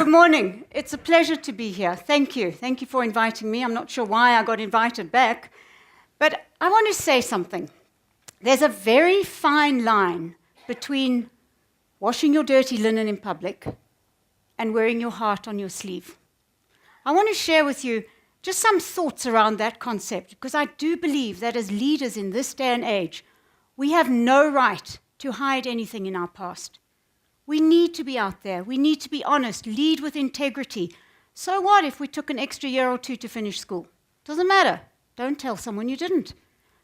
Good morning. It's a pleasure to be here. Thank you. Thank you for inviting me. I'm not sure why I got invited back, but I want to say something. There's a very fine line between washing your dirty linen in public and wearing your heart on your sleeve. I want to share with you just some thoughts around that concept, because I do believe that as leaders in this day and age, we have no right to hide anything in our past. We need to be out there. We need to be honest, lead with integrity. So what if we took an extra year or two to finish school? Doesn't matter. Don't tell someone you didn't.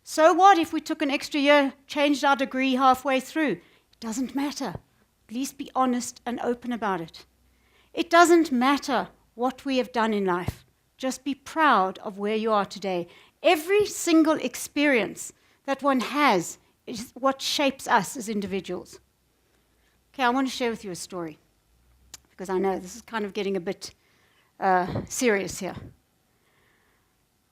So what if we took an extra year, changed our degree halfway through? It doesn't matter. At least be honest and open about it. It doesn't matter what we have done in life. Just be proud of where you are today. Every single experience that one has is what shapes us as individuals. Okay, I want to share with you a story, because I know this is kind of getting a bit serious here.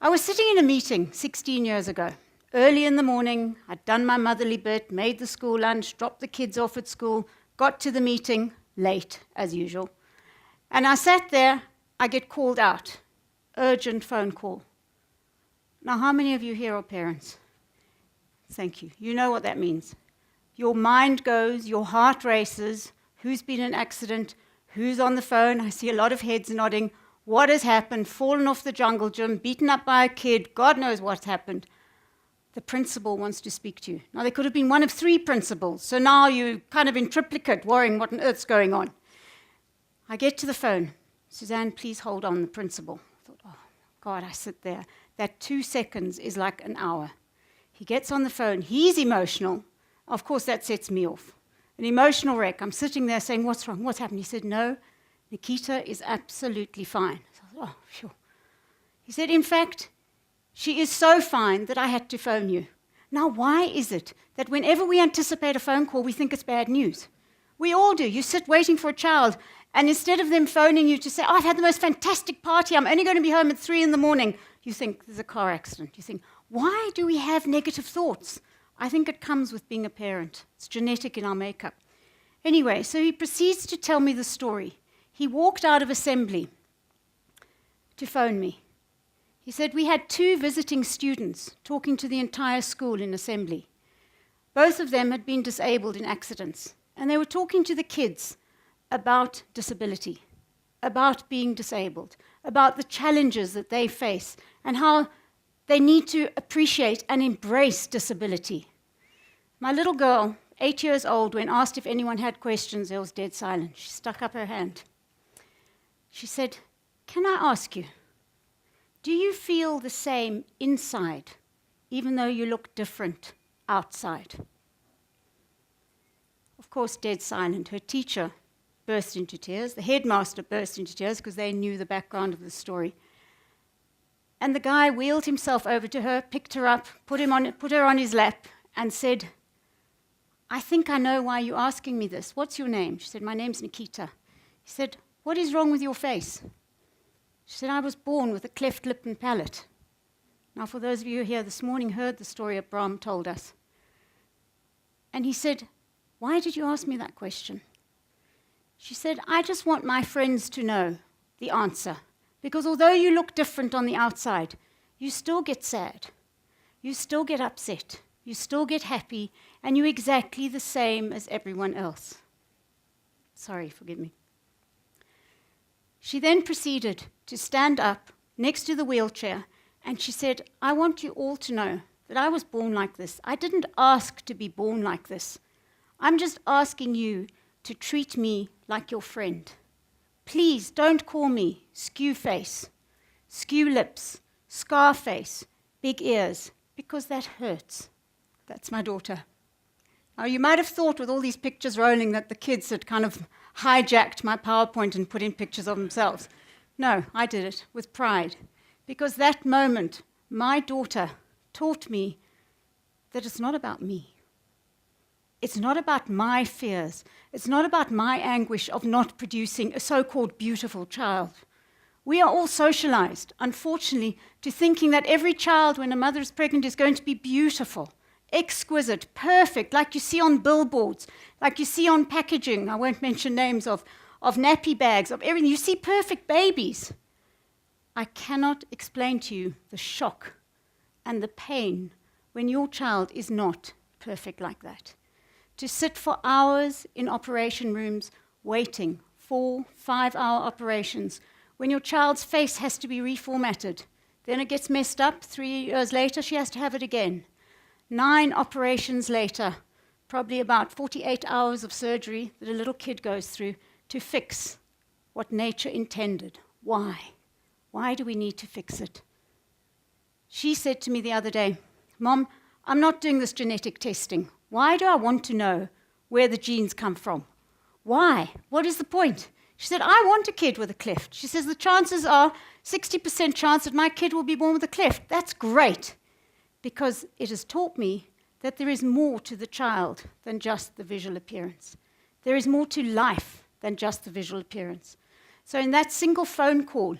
I was sitting in a meeting 16 years ago. Early in the morning, I'd done my motherly bit, made the school lunch, dropped the kids off at school, got to the meeting late, as usual. And I sat there, I get called out. Urgent phone call. Now, how many of you here are parents? Thank you. You know what that means. Your mind goes, your heart races. Who's been in an accident? Who's on the phone? I see a lot of heads nodding. What has happened? Fallen off the jungle gym, beaten up by a kid. God knows what's happened. The principal wants to speak to you. Now, there could have been one of 3 principals, so now you're kind of in triplicate, worrying what on earth's going on. I get to the phone. Suzanne, please hold on, the principal. I thought, oh, God, I sit there. That 2 seconds is like an hour. He gets on the phone. He's emotional. Of course, that sets me off. An emotional wreck. I'm sitting there saying, what's wrong? What's happened? He said, no, Nikita is absolutely fine. So I thought, oh, sure. He said, in fact, she is so fine that I had to phone you. Now, why is it that whenever we anticipate a phone call, we think it's bad news? We all do. You sit waiting for a child, and instead of them phoning you to say, oh, I've had the most fantastic party, I'm only going to be home at 3 in the morning, you think there's a car accident. You think, why do we have negative thoughts? I think it comes with being a parent. It's genetic in our makeup. Anyway, so he proceeds to tell me the story. He walked out of assembly to phone me. He said, we had 2 visiting students talking to the entire school in assembly. Both of them had been disabled in accidents, and they were talking to the kids about disability, about being disabled, about the challenges that they face, and how they need to appreciate and embrace disability. My little girl, 8 years old, when asked if anyone had questions, there was dead silence. She stuck up her hand. She said, can I ask you, do you feel the same inside, even though you look different outside? Of course, dead silent. Her teacher burst into tears. The headmaster burst into tears because they knew the background of the story. And the guy wheeled himself over to her, picked her up, put her on his lap, and said, I think I know why you're asking me this. What's your name? She said, my name's Nikita. He said, what is wrong with your face? She said, I was born with a cleft lip and palate. Now, for those of you here this morning heard the story that Brahm told us. And he said, why did you ask me that question? She said, I just want my friends to know the answer. Because although you look different on the outside, you still get sad. You still get upset. You still get happy. And you're exactly the same as everyone else. Sorry, forgive me. She then proceeded to stand up next to the wheelchair, and she said, I want you all to know that I was born like this. I didn't ask to be born like this. I'm just asking you to treat me like your friend. Please don't call me skew face, skew lips, scar face, big ears, because that hurts. That's my daughter. Now, you might have thought with all these pictures rolling that the kids had kind of hijacked my PowerPoint and put in pictures of themselves. No, I did it with pride, because that moment, my daughter taught me that it's not about me. It's not about my fears. It's not about my anguish of not producing a so-called beautiful child. We are all socialized, unfortunately, to thinking that every child, when a mother is pregnant, is going to be beautiful, exquisite, perfect, like you see on billboards, like you see on packaging. I won't mention names of of nappy bags, of everything. You see perfect babies. I cannot explain to you the shock and the pain when your child is not perfect like that. To sit for hours in operation rooms waiting, 4, 5-hour operations, when your child's face has to be reformatted. Then it gets messed up. 3 years later, she has to have it again. 9 operations later, probably about 48 hours of surgery that a little kid goes through to fix what nature intended. Why? Why do we need to fix it? She said to me the other day, Mom, I'm not doing this genetic testing. Why do I want to know where the genes come from? Why? What is the point? She said, I want a kid with a cleft. She says, the chances are 60% chance that my kid will be born with a cleft. That's great, because it has taught me that there is more to the child than just the visual appearance. There is more to life than just the visual appearance. So in that single phone call,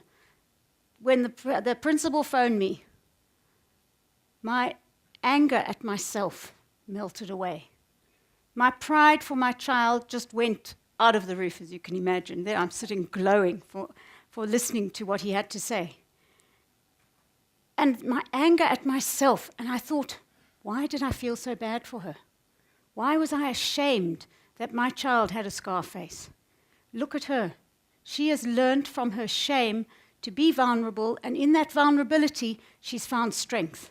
when the principal phoned me, my anger at myself melted away. My pride for my child just went out of the roof, as you can imagine. There I'm sitting glowing for listening to what he had to say. And my anger at myself, and I thought, why did I feel so bad for her? Why was I ashamed that my child had a scar face? Look at her. She has learned from her shame to be vulnerable, and in that vulnerability, she's found strength.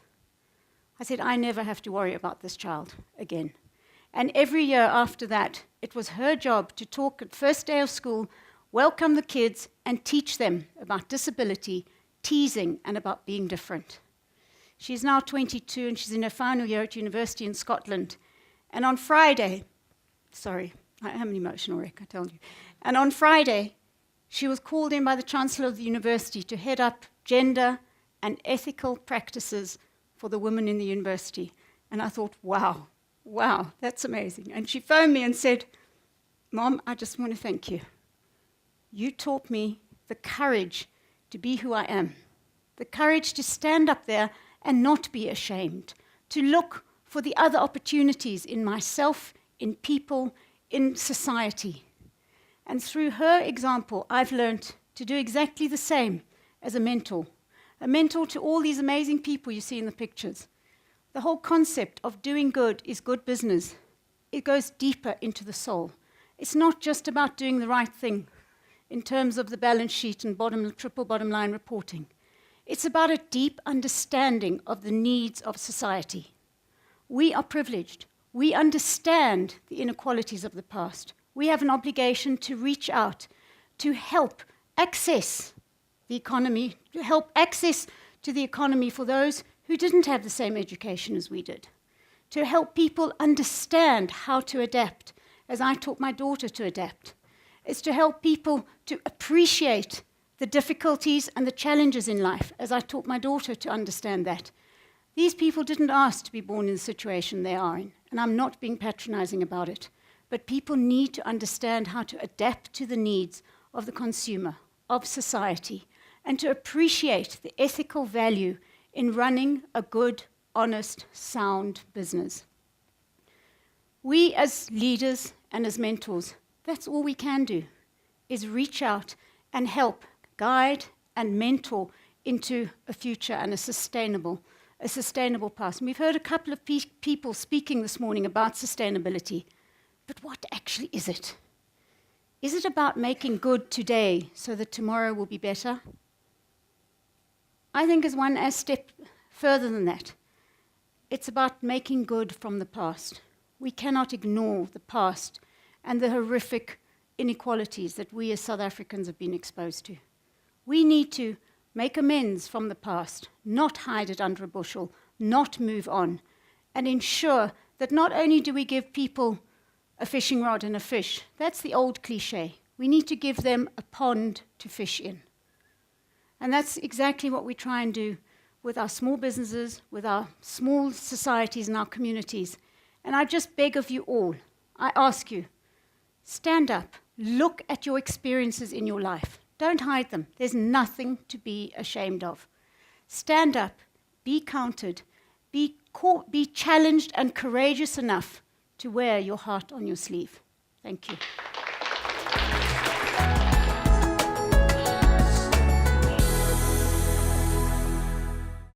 I said, I never have to worry about this child again. And every year after that, it was her job to talk at first day of school, welcome the kids, and teach them about disability, teasing, and about being different. She's now 22, and she's in her final year at university in Scotland. And on Friday, sorry, I am an emotional wreck, I tell you. And on Friday, she was called in by the Chancellor of the university to head up gender and ethical practices for the women in the university. And I thought, wow, that's amazing. And she phoned me and said, Mom, I just want to thank you. You taught me the courage to be who I am, the courage to stand up there and not be ashamed, to look for the other opportunities in myself, in people, in society. And through her example, I've learned to do exactly the same as a mentor to all these amazing people you see in the pictures. The whole concept of doing good is good business. It goes deeper into the soul. It's not just about doing the right thing in terms of the balance sheet and triple bottom line reporting. It's about a deep understanding of the needs of society. We are privileged. We understand the inequalities of the past. We have an obligation to reach out, to help access the economy, to help access to the economy for those who didn't have the same education as we did, to help people understand how to adapt, as I taught my daughter to adapt. It's to help people to appreciate the difficulties and the challenges in life, as I taught my daughter to understand that. These people didn't ask to be born in the situation they are in, and I'm not being patronizing about it, but people need to understand how to adapt to the needs of the consumer, of society, and to appreciate the ethical value in running a good, honest, sound business. We as leaders and as mentors, that's all we can do, is reach out and help guide and mentor into a future and a sustainable path. And we've heard a couple of people speaking this morning about sustainability, but what actually is it? Is it about making good today so that tomorrow will be better? I think as one step further than that, it's about making good from the past. We cannot ignore the past and the horrific inequalities that we as South Africans have been exposed to. We need to make amends from the past, not hide it under a bushel, not move on, and ensure that not only do we give people a fishing rod and a fish, that's the old cliche. We need to give them a pond to fish in. And that's exactly what we try and do with our small businesses, with our small societies and our communities. And I just beg of you all, I ask you, stand up, look at your experiences in your life. Don't hide them. There's nothing to be ashamed of. Stand up, be counted, be challenged and courageous enough to wear your heart on your sleeve. Thank you.